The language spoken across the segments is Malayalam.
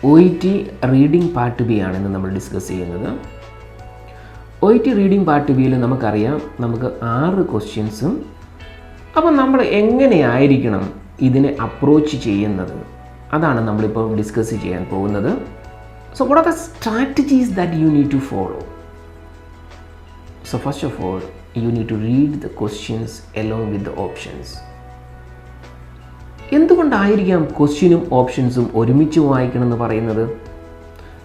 OET റീഡിംഗ് പാർട്ട് ബി ആണെന്ന് നമ്മൾ ഡിസ്കസ് ചെയ്യുന്നത്. OET റീഡിംഗ് പാർട്ട് ബിയിൽ നമുക്കറിയാം നമുക്ക് 6 ക്വസ്റ്റ്യൻസും. അപ്പം നമ്മൾ എങ്ങനെയായിരിക്കണം ഇതിനെ അപ്രോച്ച് ചെയ്യുന്നത്, അതാണ് നമ്മളിപ്പോൾ ഡിസ്കസ് ചെയ്യാൻ പോകുന്നത്. So what are the strategies that you need to follow? So first of all you need to read the questions along with the options. എന്തുകൊണ്ടായിരിക്കാം ക്വസ്റ്റ്യനും ഓപ്ഷൻസും ഒരുമിച്ച് വായിക്കണം എന്ന് പറയുന്നത്?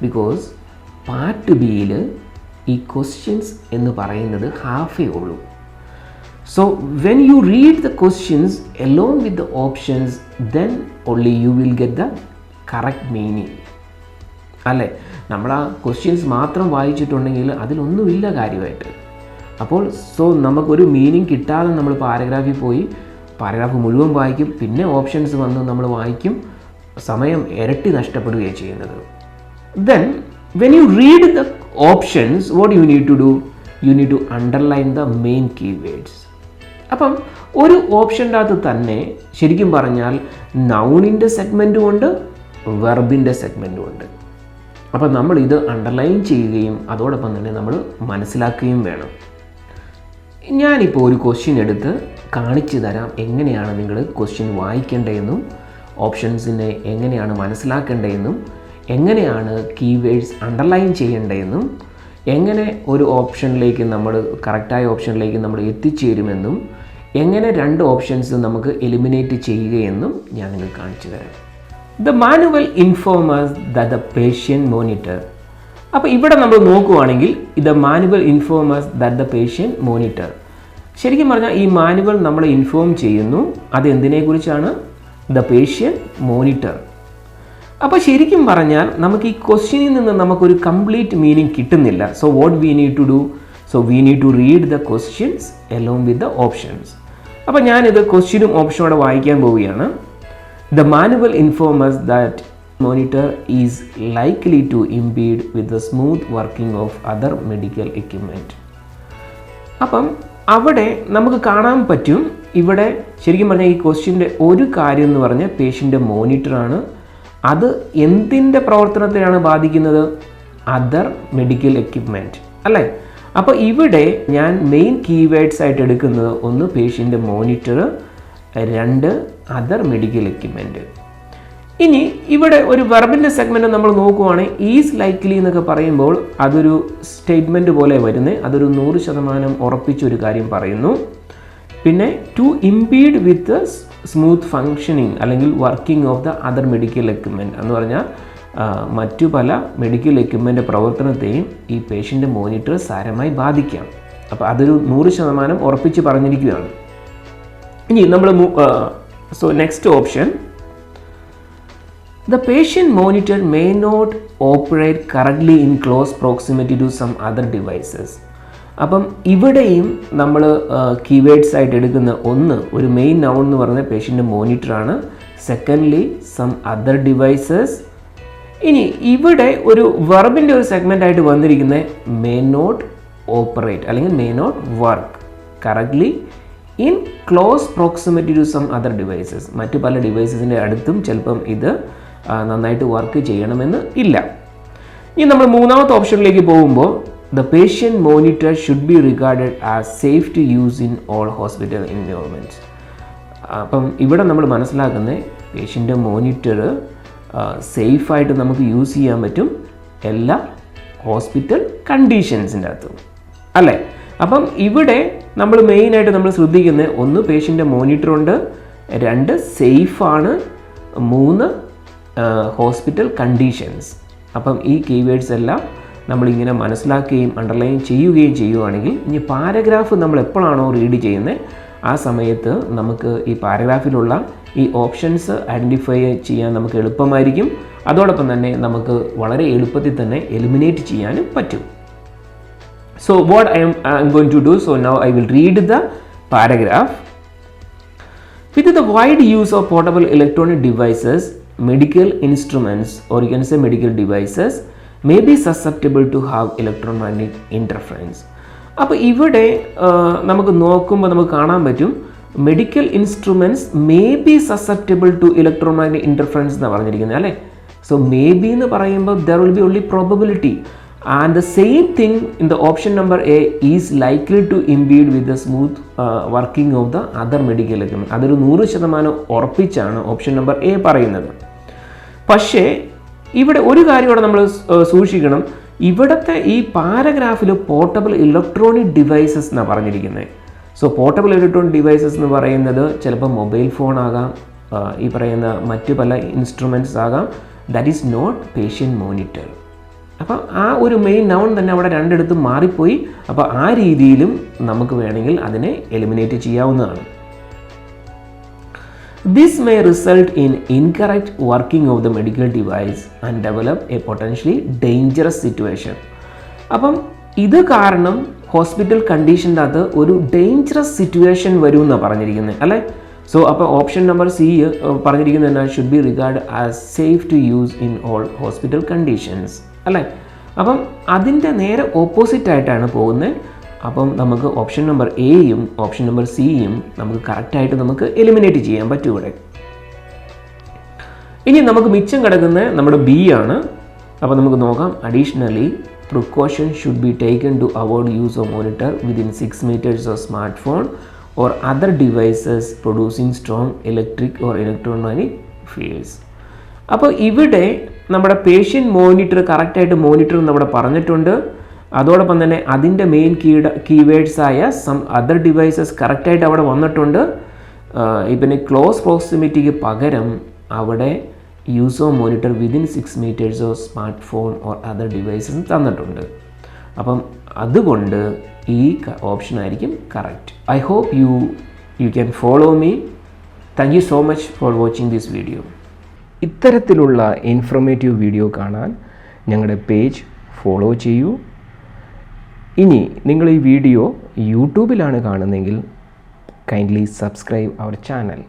ബിക്കോസ് പാർട്ട് ബിയിൽ ഈ ക്വസ്റ്റ്യൻസ് എന്ന് പറയുന്നത് ഹാഫേ ഉള്ളൂ. So when you read the questions along with the options then only you will get the correct meaning. അല്ലേ, നമ്മൾ ആ ക്വസ്റ്റ്യൻസ് മാത്രം വായിച്ചിട്ടുണ്ടെങ്കിൽ അതിലൊന്നുമില്ല കാര്യമായിട്ട്. അപ്പോൾ നമുക്കൊരു മീനിങ് കിട്ടാതെ നമ്മൾ പാരഗ്രാഫിൽ പോയി പാരഗ്രാഫ് മുഴുവൻ വായിക്കും, പിന്നെ ഓപ്ഷൻസ് വന്ന് നമ്മൾ വായിക്കും, സമയം ഇരട്ടി നഷ്ടപ്പെടുകയാണ് ചെയ്യുന്നത്. Then when you read the options what you need to do? You need to underline the main keywords. അപ്പം ഒരു ഓപ്ഷൻ്റെ അകത്ത് തന്നെ ശരിക്കും പറഞ്ഞാൽ നൗണിൻ്റെ സെഗ്മെൻറ്റും ഉണ്ട്, വെർബിൻ്റെ സെഗ്മെൻറ്റും ഉണ്ട്. അപ്പം നമ്മൾ ഇത് അണ്ടർലൈൻ ചെയ്യുകയും അതോടൊപ്പം തന്നെ നമ്മൾ മനസ്സിലാക്കുകയും വേണം. ഞാനിപ്പോൾ ഒരു ക്വസ്റ്റ്യൻ എടുത്ത് കാണിച്ചു തരാം എങ്ങനെയാണ് നിങ്ങൾ ക്വസ്റ്റ്യൻ വായിക്കേണ്ടതെന്നും ഓപ്ഷൻസിനെ എങ്ങനെയാണ് മനസ്സിലാക്കേണ്ടതെന്നും എങ്ങനെയാണ് കീവേഡ്സ് അണ്ടർലൈൻ ചെയ്യേണ്ടതെന്നും എങ്ങനെ ഒരു ഓപ്ഷനിലേക്ക് നമ്മൾ കറക്റ്റായ ഓപ്ഷനിലേക്ക് നമ്മൾ എത്തിച്ചേരുമെന്നും എങ്ങനെ 2 ഓപ്ഷൻസ് നമുക്ക് എലിമിനേറ്റ് ചെയ്യുകയെന്നും ഞാൻ നിങ്ങൾക്ക് കാണിച്ചു തരാം. The manual informers the patient monitor. അപ്പോൾ ഇവിടെ നമ്മൾ നോക്കുവാണെങ്കിൽ the manual informers the patient monitor. ശരിക്കും പറഞ്ഞാൽ ഈ മാനുവൽ നമ്മളെ ഇൻഫോം ചെയ്യുന്നു. അത് എന്തിനെക്കുറിച്ചാണ്? The patient monitor. അപ്പോൾ ശരിക്കും പറഞ്ഞാൽ നമുക്ക് ഈ ക്വസ്റ്റ്യനിൽ നിന്ന് നമുക്കൊരു കംപ്ലീറ്റ് മീനിങ് കിട്ടുന്നില്ല. So what we need to do? So we need to read the questions along with the options. അപ്പോൾ ഞാനിത് ക്വസ്റ്റ്യനും ഓപ്ഷനോടെ വായിക്കാൻ പോവുകയാണ്. The manual informers that monitor is likely to impede with the smooth working of other medical equipment. അപ്പം അവിടെ നമുക്ക് കാണാൻ പറ്റും, ഇവിടെ ശരിക്കും പറഞ്ഞാൽ ഈ ക്വസ്റ്റ്യൻ്റെ ഒരു കാര്യം എന്ന് പറഞ്ഞാൽ പേഷ്യൻ്റെ മോണിറ്ററാണ്. അത് എന്തിൻ്റെ പ്രവർത്തനത്തെയാണ് ബാധിക്കുന്നത്? അതർ മെഡിക്കൽ എക്യുപ്മെൻറ്റ് അല്ലേ. അപ്പോൾ ഇവിടെ ഞാൻ മെയിൻ കീവേഡ്സ് ആയിട്ട് എടുക്കുന്നത് 1 പേഷ്യൻ്റെ മോണിറ്റർ, 2 അതർ മെഡിക്കൽ എക്യുപ്മെൻറ്റ്. ഇനി ഇവിടെ ഒരു വെർബിൻ്റെ സെഗ്മെൻറ്റ് നമ്മൾ നോക്കുവാണെങ്കിൽ ഈസ് ലൈക്ലി എന്നൊക്കെ പറയുമ്പോൾ അതൊരു സ്റ്റേറ്റ്മെൻറ്റ് പോലെ വരുന്നത്, അതൊരു 100% ഉറപ്പിച്ചൊരു കാര്യം പറയുന്നു. പിന്നെ ടു ഇംപീഡ് വിത്ത് സ്മൂത്ത് ഫങ്ഷനിങ് അല്ലെങ്കിൽ working of the other medical equipment എന്ന് പറഞ്ഞാൽ മറ്റു പല മെഡിക്കൽ എക്യുപ്മെൻ്റ് പ്രവർത്തനത്തെയും ഈ പേഷ്യൻ്റെ മോണിറ്റർ സാരമായി ബാധിക്കാം. അപ്പോൾ അതൊരു 100% ഉറപ്പിച്ച് പറഞ്ഞിരിക്കുകയാണ്. ഇനി നമ്മൾ next option, the patient monitor may not operate correctly in close proximity to some other devices. അപ്പം ഇവിടെയും നമ്മൾ കീവേഡ്സ് ആയിട്ട് എടുക്കുന്ന ഒരു മെയിൻ നൗൺ എന്ന് പറയുന്നത് പേഷ്യൻ്റെ മോണിറ്ററാണ്. Secondly some other devices. ഇനി ഇവിടെ ഒരു വെർബിൻ്റെ ഒരു സെഗ്മെൻ്റ് ആയിട്ട് വന്നിരിക്കുന്നത് മേ നോട്ട് ഓപ്പറേറ്റ് അല്ലെങ്കിൽ may not work correctly in close proximity to some other devices. മറ്റു പല ഡിവൈസസിൻ്റെ അടുത്തും ചിലപ്പം ഇത് നന്നായിട്ട് വർക്ക് ചെയ്യണമെന്ന് ഇല്ല. ഇനി നമ്മൾ 3ാമത്തെ ഓപ്ഷനിലേക്ക് പോകുമ്പോൾ the patient monitor should be regarded as safe to use in all hospital environments. അപ്പം ഇവിടെ നമ്മൾ മനസ്സിലാക്കുന്നത് പേഷ്യൻ്റെ മോണിറ്റർ സേഫായിട്ട് നമുക്ക് യൂസ് ചെയ്യാൻ പറ്റും എല്ലാ ഹോസ്പിറ്റൽ കണ്ടീഷൻസിൻ്റെ അകത്തും അല്ലേ. അപ്പം ഇവിടെ നമ്മൾ മെയിനായിട്ട് നമ്മൾ ശ്രദ്ധിക്കുന്നത് 1 പേഷ്യൻ്റെ മോണിറ്ററുണ്ട്, 2 സേഫാണ്, 3 ഹോസ്പിറ്റൽ കണ്ടീഷൻസ്. അപ്പം ഈ കീവേഡ്സ് എല്ലാം നമ്മളിങ്ങനെ മനസ്സിലാക്കുകയും അണ്ടർലൈൻ ചെയ്യുകയും ചെയ്യുകയാണെങ്കിൽ ഇനി പാരഗ്രാഫ് നമ്മൾ എപ്പോഴാണോ റീഡ് ചെയ്യുന്നത് ആ സമയത്ത് നമുക്ക് ഈ പാരഗ്രാഫിലുള്ള ഈ ഓപ്ഷൻസ് ഐഡൻറ്റിഫൈ ചെയ്യാൻ നമുക്ക് എളുപ്പമായിരിക്കും. അതോടൊപ്പം തന്നെ നമുക്ക് വളരെ എളുപ്പത്തിൽ തന്നെ എലിമിനേറ്റ് ചെയ്യാനും പറ്റും. So what I am going to do, so now I will read the paragraph. With the wide use of portable electronic devices, medical instruments or you can say medical devices may be susceptible to have electromagnetic interference. അപ്പോൾ ഇവിടെ നമുക്ക് നോക്കുമ്പോൾ നമുക്ക് കാണാൻ പറ്റും medical instruments may be susceptible to electromagnetic interference എന്നാണ് പറഞ്ഞിരിക്കുന്നത് അല്ലേ. സോ മേ ബി എന്ന് പറയുമ്പോൾ there will be only probability. And the same thing in the option number A is likely to impede with the smooth working of the other medical equipment. അതൊരു 100% ഉറപ്പിച്ചാണ് ഓപ്ഷൻ നമ്പർ എ പറയുന്നത്. പക്ഷേ ഇവിടെ ഒരു കാര്യം കൂടെ നമ്മൾ സൂക്ഷിക്കണം. ഇവിടുത്തെ ഈ പാരഗ്രാഫിൽ പോർട്ടബിൾ ഇലക്ട്രോണിക് ഡിവൈസസ് എന്നാണ് പറഞ്ഞിരിക്കുന്നത്. സോ പോർട്ടബിൾ ഇലക്ട്രോണിക് ഡിവൈസസ് എന്ന് പറയുന്നത് ചിലപ്പോൾ മൊബൈൽ ഫോൺ ആകാം, ഈ പറയുന്ന മറ്റു പല ഇൻസ്ട്രുമെൻറ്റ്സ് ആകാം. That is not patient monitor. അപ്പോൾ ആ ഒരു മെയിൻ നൗൺ തന്നെ അവിടെ രണ്ടിടത്തും മാറിപ്പോയി. അപ്പോൾ ആ രീതിയിലും നമുക്ക് വേണമെങ്കിൽ അതിനെ എലിമിനേറ്റ് ചെയ്യാവുന്നതാണ്. This may result in incorrect working of the medical device and develop A potentially dangerous situation. അപ്പം ഇത് കാരണം ഹോസ്പിറ്റൽ കണ്ടീഷൻ്റെ അകത്ത് ഒരു ഡേഞ്ചറസ് സിറ്റുവേഷൻ വരും എന്നാണ് പറഞ്ഞിരിക്കുന്നത് അല്ലേ. സോ അപ്പോൾ ഓപ്ഷൻ നമ്പർ സി പറഞ്ഞിരിക്കുന്നത് എന്നാൽ should be regard as safe to use in all hospital conditions അല്ലേ. അപ്പം അതിൻ്റെ നേരെ ഓപ്പോസിറ്റ് ആയിട്ടാണ് പോകുന്നത്. അപ്പം നമുക്ക് ഓപ്ഷൻ നമ്പർ എയും ഓപ്ഷൻ നമ്പർ സിയും നമുക്ക് കറക്റ്റായിട്ട് നമുക്ക് എലിമിനേറ്റ് ചെയ്യാൻ പറ്റും ഇവിടെ. ഇനി നമുക്ക് മിച്ചം കിടക്കുന്ന നമ്മുടെ ബി ആണ്. അപ്പോൾ നമുക്ക് നോക്കാം. Additionally precaution should be taken to avoid use of monitor within 6 meters of smart phone or other devices producing strong electric or electromagnetic fields. അപ്പോൾ ഇവിടെ നമ്മുടെ പേഷ്യൻ്റ് മോണിറ്റർ കറക്റ്റായിട്ട് മോണിറ്റർ നമ്മുടെ പറഞ്ഞിട്ടുണ്ട്. അതോടൊപ്പം തന്നെ അതിൻ്റെ മെയിൻ കീവേഡ്സായ സം അതർ ഡിവൈസസ് കറക്റ്റായിട്ട് അവിടെ വന്നിട്ടുണ്ട്. പിന്നെ ക്ലോസ് പ്രോക്സിമിറ്റിക്ക് പകരം അവിടെ use of monitor within 6 meters of smart phone or other devices തന്നിട്ടുണ്ട്. അപ്പം അതുകൊണ്ട് ഈ ഓപ്ഷൻ ആയിരിക്കും correct. I hope you can follow me. Thank you so much for watching this video. ഇത്തരത്തിലുള്ള ഇൻഫോർമേറ്റീവ് വീഡിയോ കാണാൻ ഞങ്ങളുടെ പേജ് ഫോളോ ചെയ്യൂ. ഇനി നിങ്ങൾ ഈ വീഡിയോ യൂട്യൂബിലാണ് കാണുന്നതെങ്കിൽ കൈൻഡ്ലി സബ്സ്ക്രൈബ് അവർ ചാനൽ.